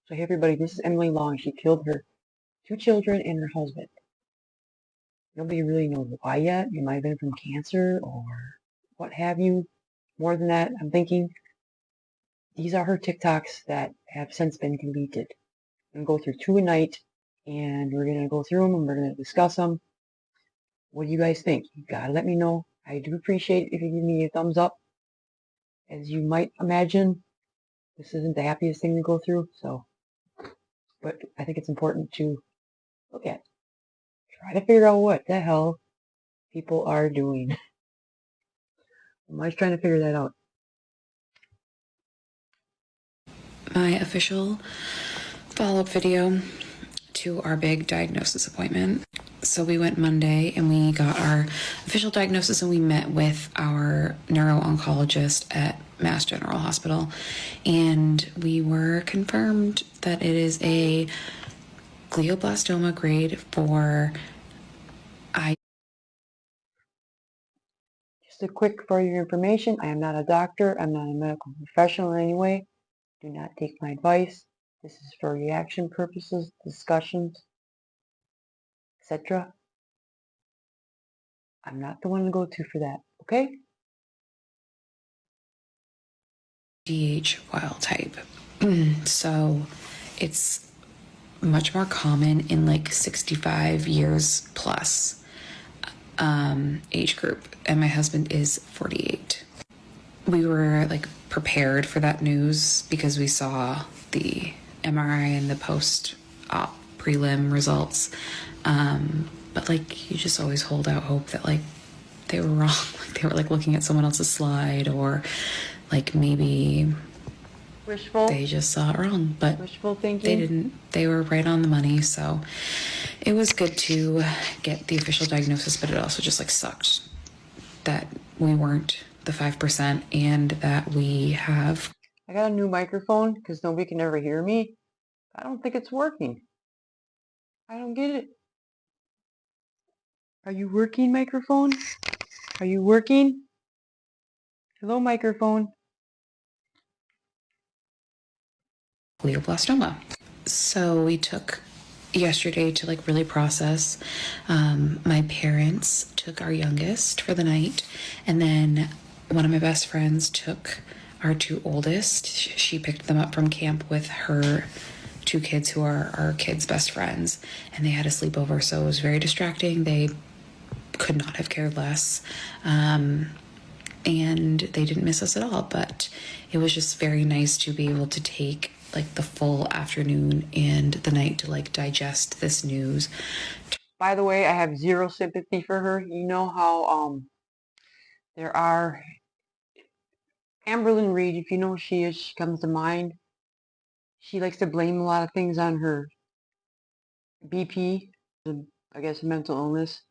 So hey everybody, this is Emily Long. She killed her 2 children and her husband. Nobody really knows why yet. It might have been from cancer or what have you. More than that, I'm thinking these are her TikToks that have since been deleted. I'm going to go through 2 a night, and we're going to go through them and we're going to discuss them. What do you guys think? You gotta let me know. I do appreciate if you give me a thumbs up. As you might imagine, this isn't the happiest thing to go through, but I think it's important to look at. Try to figure out what the hell people are doing. I'm always trying to figure that out. My official follow-up video to our big diagnosis appointment. So we went Monday and we got our official diagnosis and we met with our neuro-oncologist at Mass General Hospital, and we were confirmed that it is a glioblastoma grade 4. Just a quick for your information, I am not a doctor. I'm not a medical professional in any way. Do not take my advice. This is for reaction purposes, discussions, etc. I'm not the one to go to for that, okay? DH wild type. So it's much more common in like 65 years plus age group, and my husband is 48. We were like prepared for that news because we saw the MRI and the post-op prelim results, but like you just always hold out hope that like they were wrong, like they were like looking at someone else's slide, or like maybe Wishful. They just saw it wrong, but wishful thinking. They didn't. They were right on the money, so it was good to get the official diagnosis, but it also just like sucked that we weren't the 5% and that we have. I got a new microphone because nobody can ever hear me. I don't think it's working. I don't get it. Are you working, microphone? Are you working? Hello, microphone. Glioblastoma. So we took yesterday to like really process. My parents took our youngest for the night, and then one of my best friends took our 2 oldest. She picked them up from camp with her 2 kids who are our kids' best friends, and they had a sleepover, so it was very distracting. They could not have cared less. And they didn't miss us at all, but it was just very nice to be able to take like the full afternoon and the night to like digest this news. By the way, I have zero sympathy for her. You know how there are Amberlyn Reed, if you know who she is, she comes to mind. She likes to blame a lot of things on her BP, I guess mental illness.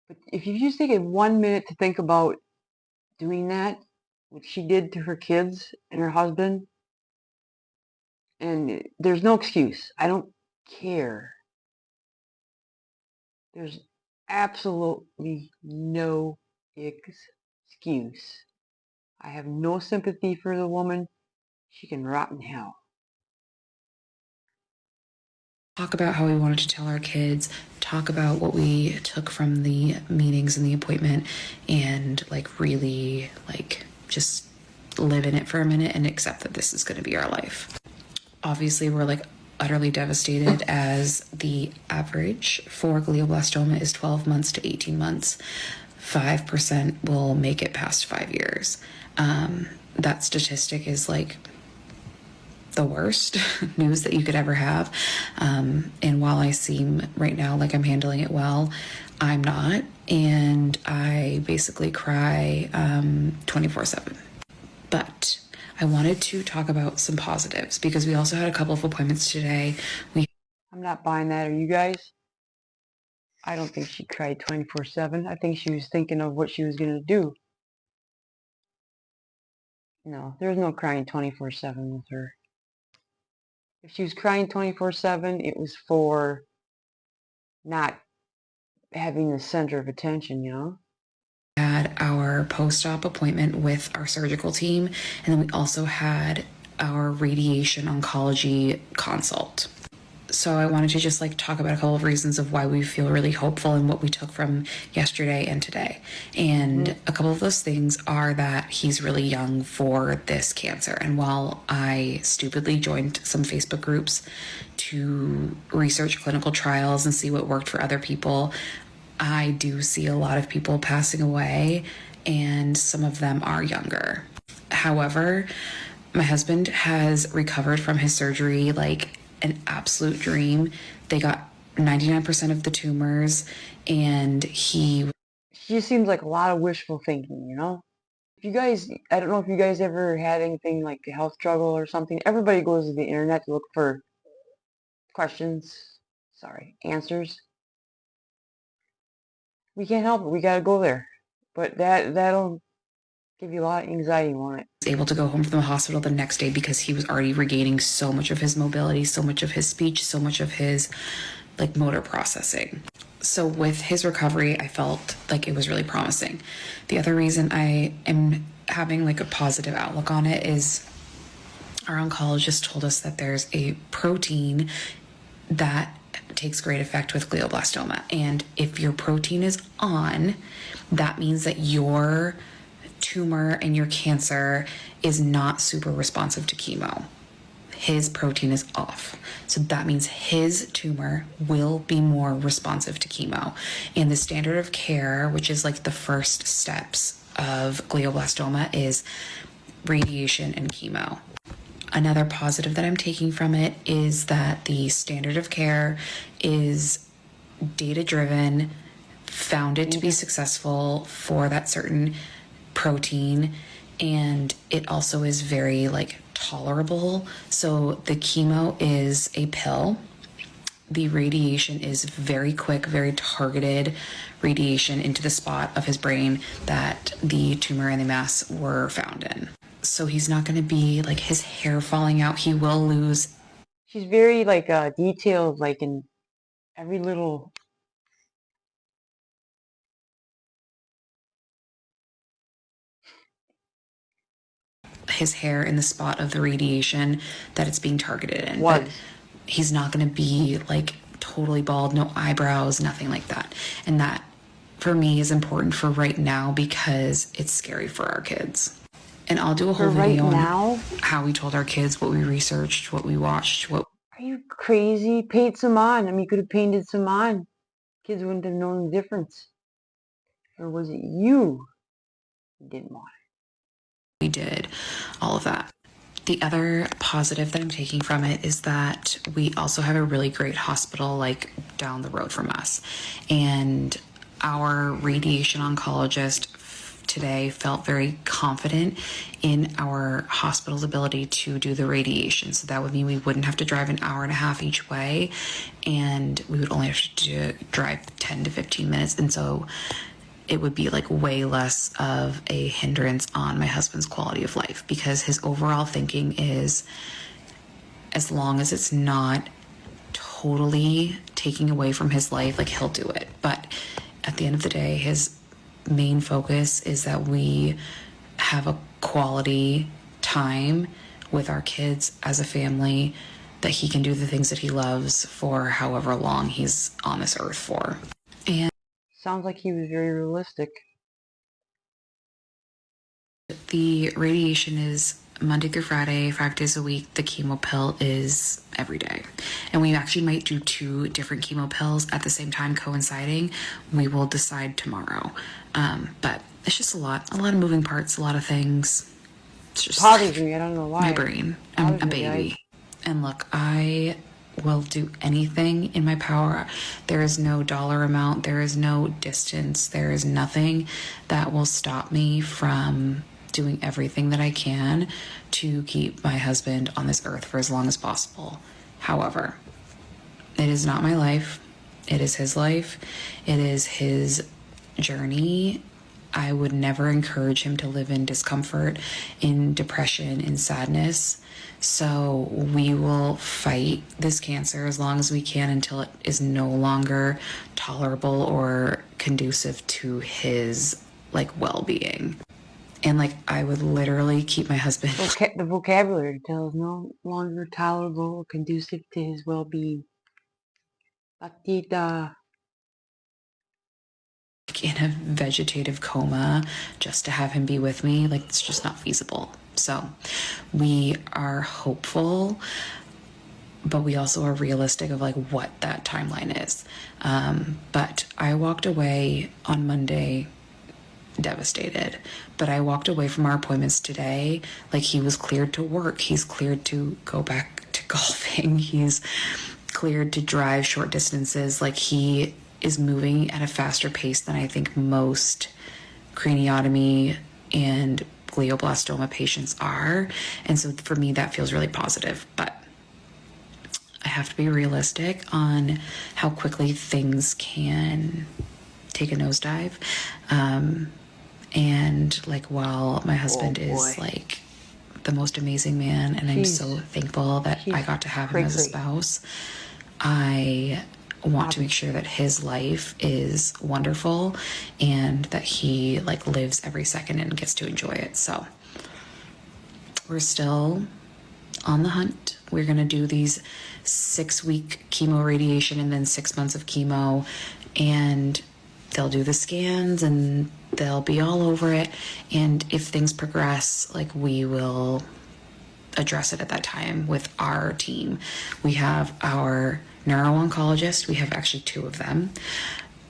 But if you just take 1 minute to think about doing that, what she did to her kids and her husband, and there's no excuse. I don't care. There's absolutely no excuse. I have no sympathy for the woman. She can rot in hell. Talk about how we wanted to tell our kids, talk about what we took from the meetings and the appointment, and like really like just live in it for a minute and accept that this is going to be our life. Obviously, we're like utterly devastated, as the average for glioblastoma is 12 months to 18 months. 5% will make it past 5 years. That statistic is like the worst news that you could ever have. And while I seem right now like I'm handling it well, I'm not. And I basically cry 24/7. But I wanted to talk about some positives because we also had a couple of appointments today. I'm not buying that. Are you guys? I don't think she cried 24/7. I think she was thinking of what she was going to do. No, there's no crying 24/7 with her. If she was crying 24/7, it was for not having the center of attention, you know? Had our post-op appointment with our surgical team, and then we also had our radiation oncology consult. So I wanted to just like talk about a couple of reasons of why we feel really hopeful and what we took from yesterday and today. And a couple of those things are that he's really young for this cancer. And while I stupidly joined some Facebook groups to research clinical trials and see what worked for other people, I do see a lot of people passing away, and some of them are younger. However, my husband has recovered from his surgery like an absolute dream. They got 99% of the tumors, and She just seems like a lot of wishful thinking, you know? If you guys, I don't know if you guys ever had anything like a health struggle or something. Everybody goes to the internet to look for answers. We can't help it. We gotta go there. But that'll give you a lot of anxiety, won't it? was able to go home from the hospital the next day because he was already regaining so much of his mobility, so much of his speech, so much of his like motor processing. So with his recovery, I felt like it was really promising. The other reason I am having like a positive outlook on it is our oncologist told us that there's a protein that takes great effect with glioblastoma. And if your protein is on, that means that your tumor and your cancer is not super responsive to chemo. His protein is off. So that means his tumor will be more responsive to chemo. And the standard of care, which is like the first steps of glioblastoma, is radiation and chemo. Another positive that I'm taking from it is that the standard of care is data-driven, found it to be successful for that certain protein, and it also is very like tolerable. So the chemo is a pill. The radiation is very quick, very targeted radiation into the spot of his brain that the tumor and the mass were found in. So he's not going to be like his hair falling out. He will lose. She's very like detailed, like in every little. His hair in the spot of the radiation that it's being targeted in. Was. But he's not going to be like totally bald, no eyebrows, nothing like that. And that for me is important for right now because it's scary for our kids. And I'll do a whole video on how we told our kids, what we researched, what we watched. Are you crazy? Paint some on. I mean, you could have painted some on. Kids wouldn't have known the difference. Or was it you who didn't want it? We did all of that. The other positive that I'm taking from it is that we also have a really great hospital like down the road from us. And our radiation oncologist today felt very confident in our hospital's ability to do the radiation. So that would mean we wouldn't have to drive an hour and a half each way, and we would only have to drive 10 to 15 minutes. And so it would be like way less of a hindrance on my husband's quality of life, because his overall thinking is, as long as it's not totally taking away from his life, like he'll do it. But at the end of the day, his main focus is that we have a quality time with our kids as a family, that he can do the things that he loves for however long he's on this earth for. And sounds like he was very realistic. The radiation is Monday through Friday, 5 days a week. The chemo pill is every day. And we actually might do 2 different chemo pills at the same time coinciding. We will decide tomorrow. But it's just a lot of moving parts, a lot of things. It's just bothers me. I don't know why. My brain. I'm a baby. And look, I will do anything in my power. There is no dollar amount. There is no distance. There is nothing that will stop me from doing everything that I can to keep my husband on this earth for as long as possible. However, it is not my life. It is his life. It is his journey. I would never encourage him to live in discomfort, in depression, in sadness. So we will fight this cancer as long as we can until it is no longer tolerable or conducive to his like well-being. And like, I would literally keep my husband. The vocabulary tells no longer tolerable or conducive to his well-being. Batita. In a vegetative coma just to have him be with me, like, it's just not feasible. So we are hopeful, but we also are realistic of like what that timeline is. But I walked away on Monday devastated, but I walked away from our appointments today like he was cleared to work, he's cleared to go back to golfing, he's cleared to drive short distances. Like, he is moving at a faster pace than I think most craniotomy and glioblastoma patients are. And so for me, that feels really positive. But I have to be realistic on how quickly things can take a nosedive. And like, while my husband is like the most amazing man, and I'm so thankful that I got to have him as a spouse, I want to make sure that his life is wonderful and that he like lives every second and gets to enjoy it. So we're still on the hunt. We're going to do these 6-week chemo radiation and then 6 months of chemo, and they'll do the scans and they'll be all over it. And if things progress, like, we will address it at that time with our team. We have our neuro-oncologist. We have actually 2 of them.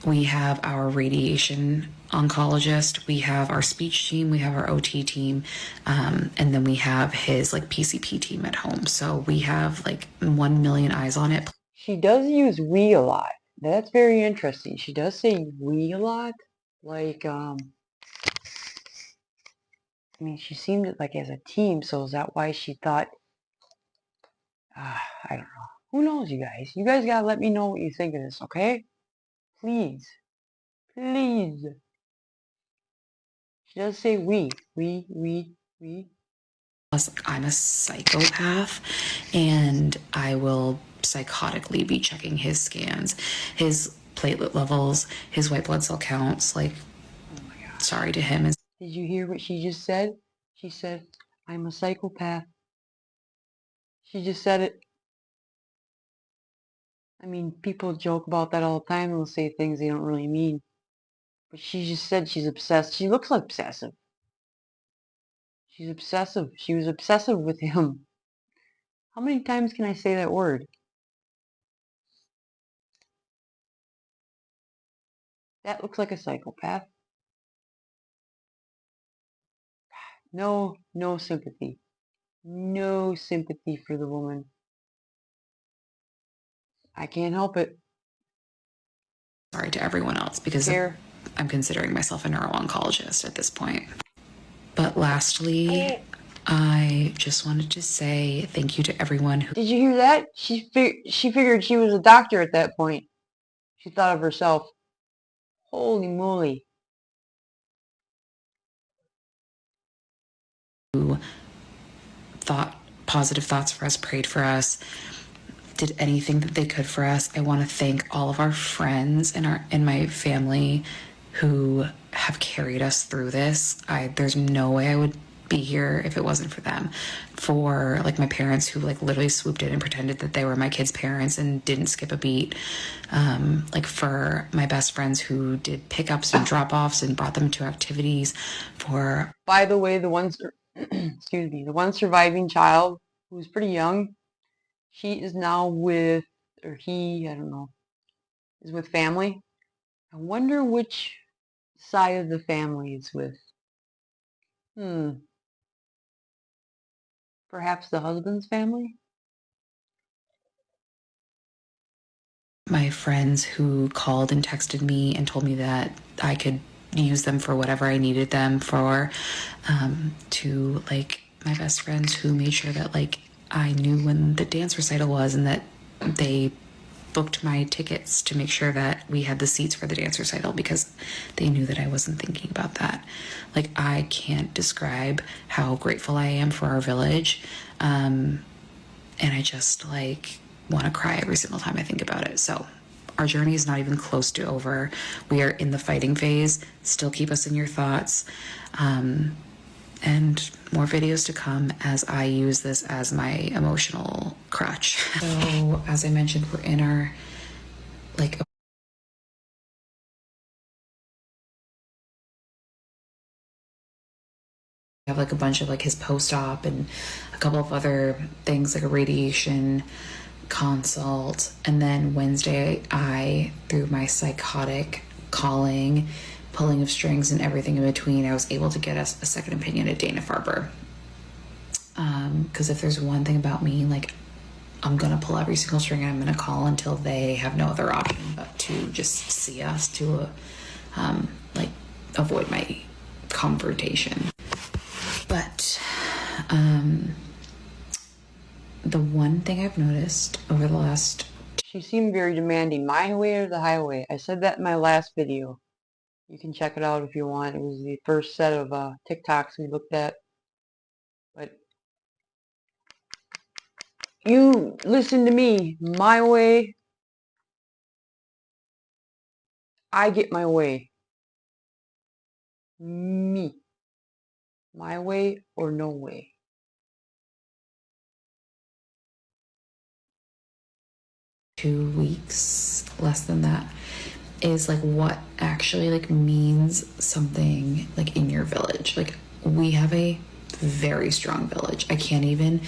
We have our radiation oncologist. We have our speech team. We have our OT team. And then we have his like PCP team at home. So we have like 1 million eyes on it. She does use we a lot. That's very interesting. She does say we a lot. Like, I mean, she seemed like as a team, so is that why she thought, I don't know. Who knows, you guys? You guys gotta let me know what you think of this, okay? Please. Please. She does say we. Plus, I'm a psychopath, and I will psychotically be checking his scans, his platelet levels, his white blood cell counts. Like, oh my God. Sorry to him. Did you hear what she just said? She said, I'm a psychopath. She just said it. I mean, people joke about that all the time. They'll say things they don't really mean. But she just said she's obsessed. She looks obsessive. She's obsessive. She was obsessive with him. How many times can I say that word? That looks like a psychopath. No sympathy. No sympathy for the woman. I can't help it. Sorry to everyone else, because I'm considering myself a neuro-oncologist at this point. But lastly, I just wanted to say thank you to everyone who... Did you hear that? She figured she was a doctor at that point. She thought of herself. Holy moly. Who thought positive thoughts for us, prayed for us, did anything that they could for us. I want to thank all of our friends and my family who have carried us through this. There's no way I would be here if it wasn't for them. For like my parents who like literally swooped in and pretended that they were my kids' parents and didn't skip a beat. Like for my best friends who did pickups and drop-offs and brought them to activities. For, by the way, the one excuse me, the one surviving child who's pretty young, she is now with, or he, I don't know, is with family. I wonder which side of the family it's with. Perhaps the husband's family? My friends who called and texted me and told me that I could use them for whatever I needed them for, to like my best friends who made sure that like I knew when the dance recital was and that they booked my tickets to make sure that we had the seats for the dance recital because they knew that I wasn't thinking about that. Like, I can't describe how grateful I am for our village. And I just like want to cry every single time I think about it. So our journey is not even close to over. We are in the fighting phase. Still keep us in your thoughts. and more videos to come as I use this as my emotional crutch. So as I mentioned, we're in our like have like a bunch of like his post-op and a couple of other things like a radiation consult. And then Wednesday, I, through my psychotic calling, pulling of strings and everything in between, I was able to get us a second opinion at Dana-Farber. Because if there's one thing about me, like, I'm gonna pull every single string and I'm gonna call until they have no other option but to just see us to like avoid my confrontation. But the one thing I've noticed over the last... She seemed very demanding. My way or the highway. I said that in my last video. You can check it out if you want. It was the first set of TikToks we looked at. But you listen to me. My way. I get my way. Me. My way or no way. ...2 weeks, less than that, is like what actually like means something like in your village. Like we have a very strong village. I can't even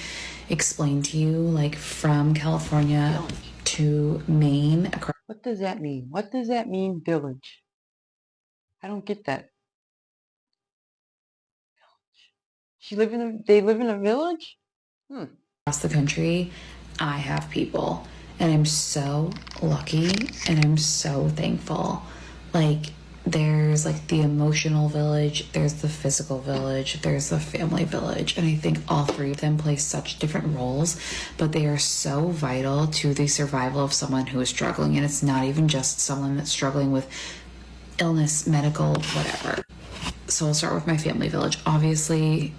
explain to you, like from California to Maine. What does that mean? What does that mean, village? I don't get that. They live in a village? Across the country, I have people, and I'm so lucky and I'm so thankful. Like there's like the emotional village, there's the physical village, there's the family village, and I think all three of them play such different roles, but they are so vital to the survival of someone who is struggling. And it's not even just someone that's struggling with illness, medical, whatever. So I'll start with my family village. Obviously,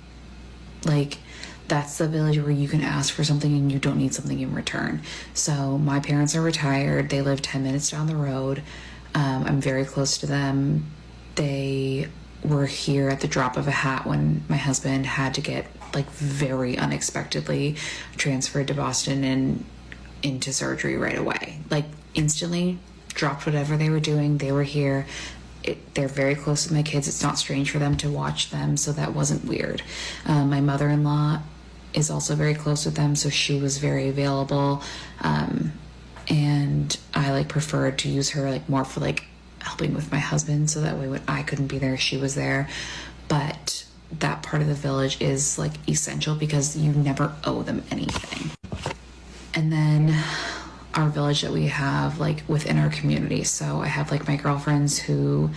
like that's the village where you can ask for something and you don't need something in return. So my parents are retired. They live 10 minutes down the road. I'm very close to them. They were here at the drop of a hat when my husband had to get like very unexpectedly transferred to Boston and into surgery right away. Like instantly dropped whatever they were doing. They were here. They're very close with my kids. It's not strange for them to watch them, so that wasn't weird. My mother-in-law is also very close with them, so she was very available. And I like preferred to use her like more for like helping with my husband, so that way when I couldn't be there, she was there. But that part of the village is like essential because you never owe them anything. And then our village that we have like within our community. So I have like my girlfriends who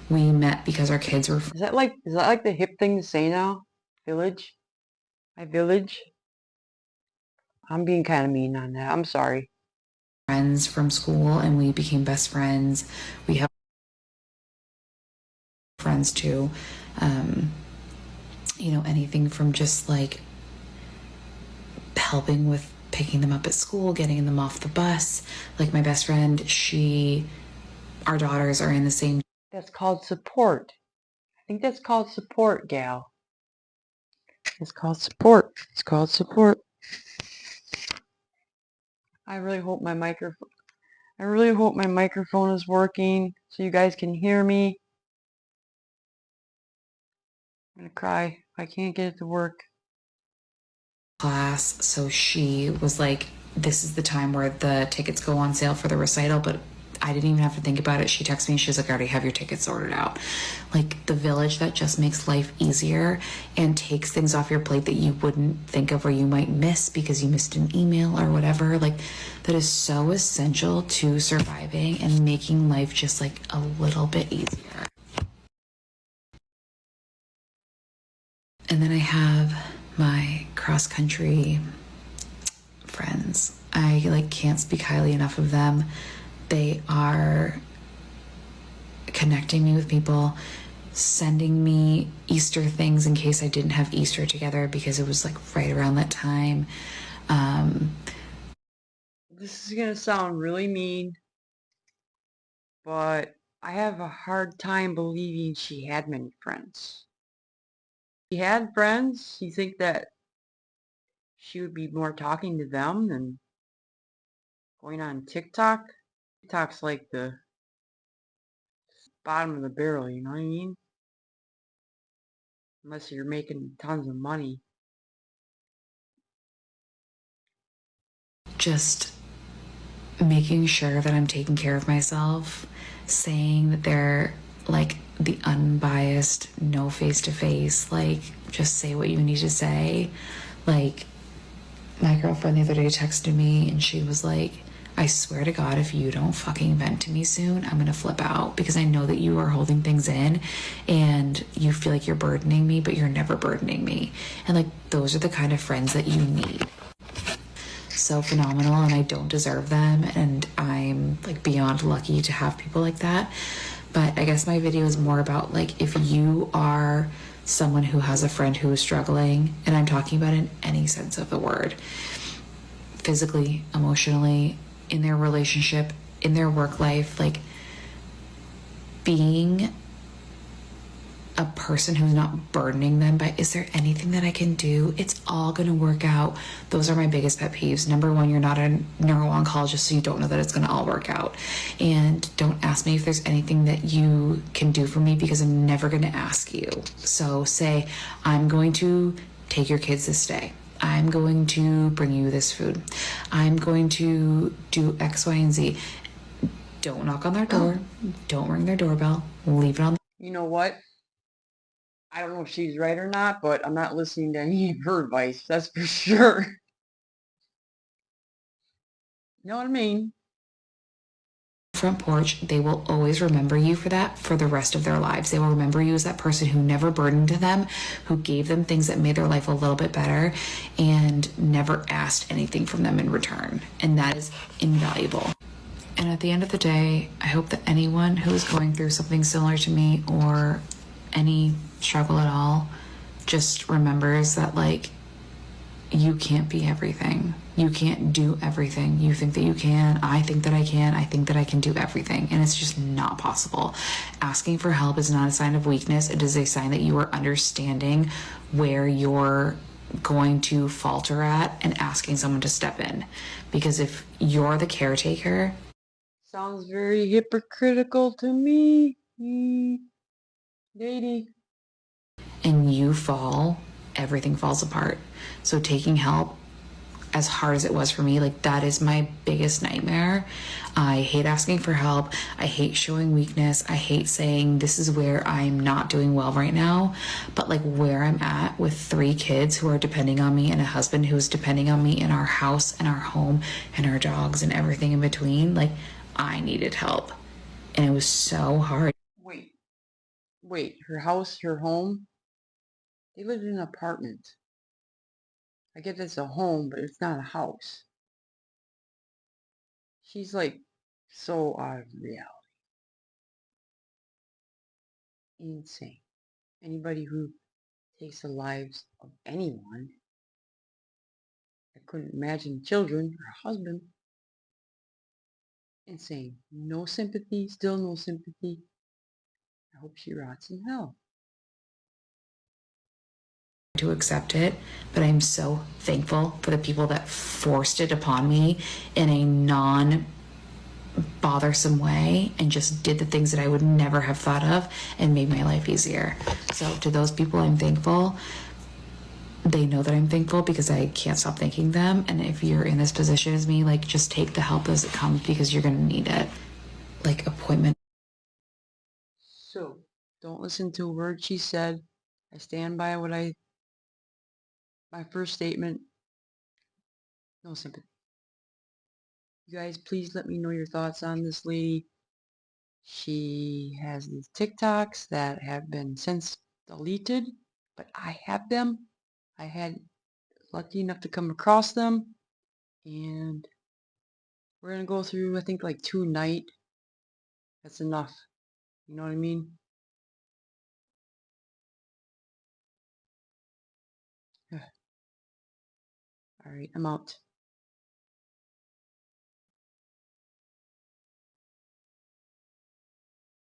we met because our kids were... Is that like the hip thing to say now? Village? My village? I'm being kind of mean on that. I'm sorry. ...friends from school, and we became best friends. We have friends too. You know, anything from just like helping with picking them up at school, getting them off the bus. Like my best friend, our daughters are in the same... That's called support. I think that's called support, gal. It's called support. It's called support. I really hope my microphone is working so you guys can hear me. I'm gonna cry if I can't get it to work. Class, so she was like, this is the time where the tickets go on sale for the recital, but I didn't even have to think about it. She texted me, she was like, I already have your tickets sorted out. Like the village that just makes life easier and takes things off your plate that you wouldn't think of or you might miss because you missed an email or whatever. Like that is so essential to surviving and making life just like a little bit easier. And then I have my cross-country friends. I like can't speak highly enough of them. They are connecting me with people, sending me Easter things in case I didn't have Easter together because it was like right around that time. This is gonna sound really mean, but I have a hard time believing she had many friends. She had friends. You think that she would be more talking to them than going on TikTok? TikTok's like the bottom of the barrel, you know what I mean? Unless you're making tons of money. Just making sure that I'm taking care of myself, saying that they're like the unbiased, no face to face, like just say what you need to say. Like, my girlfriend the other day texted me and she was like, I swear to God, if you don't fucking vent to me soon, I'm gonna flip out because I know that you are holding things in and you feel like you're burdening me, but you're never burdening me. And like, those are the kind of friends that you need. So phenomenal, and I don't deserve them, and I'm like beyond lucky to have people like that. But I guess my video is more about like, if you are someone who has a friend who is struggling, and I'm talking about in any sense of the word, physically, emotionally, in their relationship, in their work life, like being a person who's not burdening them by, is there anything that I can do? It's all gonna work out. Those are my biggest pet peeves. Number one, you're not a neuro-oncologist, so you don't know that it's gonna all work out. And don't ask me if there's anything that you can do for me because I'm never gonna ask you. So say, I'm going to take your kids this day. I'm going to bring you this food. I'm going to do X, Y, and Z. Don't knock on their door. Don't ring their doorbell. Leave it on. You know what? I don't know if she's right or not, but I'm not listening to any of her advice. That's for sure. You know what I mean? Front porch. They will always remember you for that for the rest of their lives. They will remember you as that person who never burdened them, who gave them things that made their life a little bit better, and never asked anything from them in return. And that is invaluable. And at the end of the day, I hope that anyone who is going through something similar to me or any struggle at all just remembers that, like, you can't be everything. You can't do everything. You think that you can. I think that I can. I think that I can do everything. And it's just not possible. Asking for help is not a sign of weakness. It is a sign that you are understanding where you're going to falter at and asking someone to step in. Because if you're the caretaker... Sounds very hypocritical to me. Lady. And you fall, everything falls apart. So taking help, as hard as it was for me, like, that is my biggest nightmare. I hate asking for help. I hate showing weakness. I hate saying this is where I'm not doing well right now. But like, where I'm at with 3 kids who are depending on me and a husband who is depending on me in our house and our home and our dogs and everything in between, like, I needed help. And it was so hard. Wait, her house, her home? They lived in an apartment. I get it's a home, but it's not a house. She's like so out of reality. Insane. Anybody who takes the lives of anyone, I couldn't imagine children or husband. Insane. No sympathy, still no sympathy. I hope she rots in hell. To accept it, but I'm so thankful for the people that forced it upon me in a non-bothersome way and just did the things that I would never have thought of and made my life easier. So to those people, I'm thankful. They know that I'm thankful because I can't stop thanking them. And if you're in this position as me, like, just take the help as it comes because you're gonna need it. Like, appointment. So, don't listen to a word she said. I stand by my first statement. No sympathy. You guys, please let me know your thoughts on this lady. She has these TikToks that have been since deleted, but I have them. I had lucky enough to come across them, and we're gonna go through, I think, like 2 a night. That's enough. You know what I mean? Alright, I'm out.